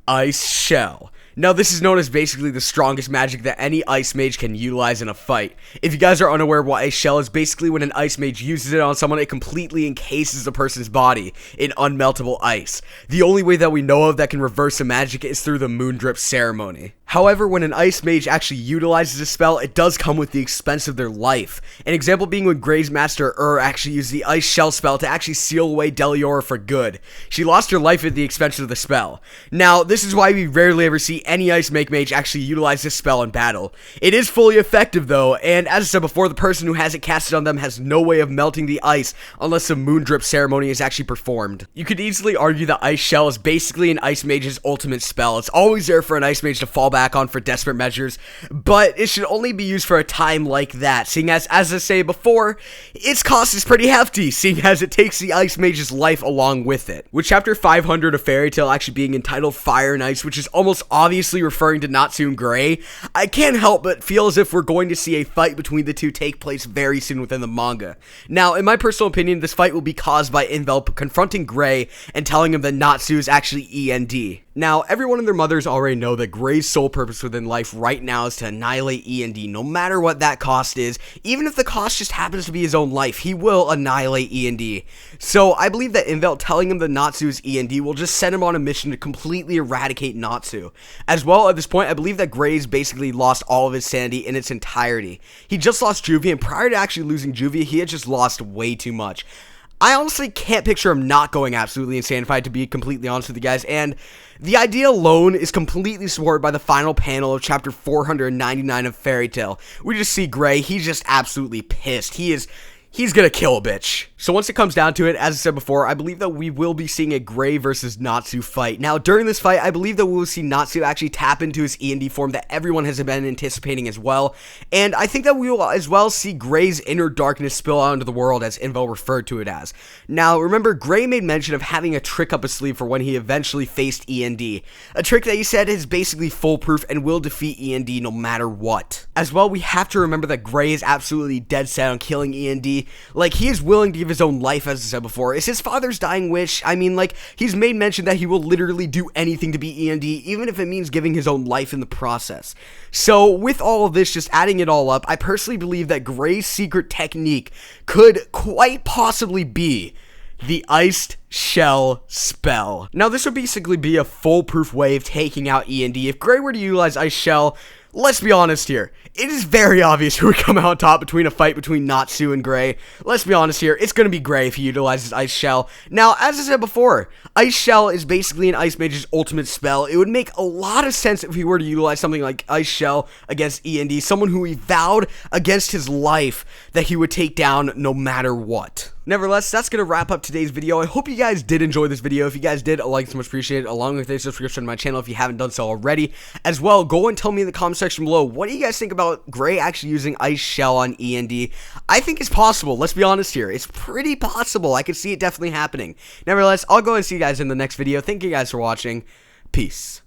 Ice Shell. Now, this is known as basically the strongest magic that any ice mage can utilize in a fight. If you guys are unaware of what Ice Shell is, basically when an ice mage uses it on someone, it completely encases the person's body in unmeltable ice. The only way that we know of that can reverse the magic is through the Moon Drip ceremony. However, when an ice mage actually utilizes a spell, it does come with the expense of their life. An example being when Grey's Master actually used the Ice Shell spell to actually seal away Deliora for good. She lost her life at the expense of the spell. Now, this is why we rarely ever see any ice mage actually utilize this spell in battle. It is fully effective though, and as I said before, the person who has it casted on them has no way of melting the ice unless the Moon Drip ceremony is actually performed. You could easily argue that Ice Shell is basically an ice mage's ultimate spell. It's always there for an ice mage to fall back on for desperate measures, but it should only be used for a time like that, seeing as I say before, its cost is pretty hefty, seeing as it takes the ice mage's life along with it. With chapter 500 of Fairy Tail actually being entitled Fire and Ice, which is almost obviously referring to Natsu and Grey, I can't help but feel as if we're going to see a fight between the two take place very soon within the manga. Now, in my personal opinion, this fight will be caused by E.N.D confronting Grey and telling him that Natsu is actually E.N.D. Now, everyone and their mothers already know that Grey's sole purpose within life right now is to annihilate E.N.D, no matter what that cost is. Even if the cost just happens to be his own life, he will annihilate E.N.D. So, I believe that E.N.D telling him that Natsu is E.N.D will just send him on a mission to completely eradicate Natsu. As well, at this point, I believe that Grey's basically lost all of his sanity in its entirety. He just lost Juvia, and prior to actually losing Juvia, he had just lost way too much. I honestly can't picture him not going absolutely insanified, to be completely honest with you guys, and the idea alone is completely supported by the final panel of chapter 499 of Fairy Tail. We just see Grey, he's just absolutely pissed. He's gonna kill a bitch. So once it comes down to it, as I said before, I believe that we will be seeing a Grey versus Natsu fight. Now, during this fight, I believe that we will see Natsu actually tap into his E.N.D form that everyone has been anticipating as well. And I think that we will as well see Grey's inner darkness spill out into the world, as E.N.D referred to it as. Now, remember, Grey made mention of having a trick up his sleeve for when he eventually faced E.N.D. A trick that he said is basically foolproof and will defeat E.N.D no matter what. As well, we have to remember that Grey is absolutely dead set on killing E.N.D. Like, he is willing to give his own life, as I said before. It's his father's dying wish. I mean, like, he's made mention that he will literally do anything to beat E.N.D, even if it means giving his own life in the process. So, with all of this, just adding it all up, I personally believe that Grey's secret technique could quite possibly be the Iced Shell spell. Now, this would basically be a foolproof way of taking out E.N.D. If Grey were to utilize Ice Shell, let's be honest here, it is very obvious who would come out on top between a fight between Natsu and Grey. Let's be honest here, it's going to be Grey if he utilizes Ice Shell. Now, as I said before, Ice Shell is basically an Ice Mage's ultimate spell. It would make a lot of sense if he were to utilize something like Ice Shell against E.N.D, someone who he vowed against his life that he would take down no matter what. Nevertheless, that's going to wrap up today's video. I hope you guys did enjoy this video. If you guys did, a like is much appreciated, along with a subscription to my channel if you haven't done so already. As well, go and tell me in the comment section below, what do you guys think about Grey actually using Ice Shell on E.N.D? I think it's possible. Let's be honest here. It's pretty possible. I could see it definitely happening. Nevertheless, I'll go and see you guys in the next video. Thank you guys for watching. Peace.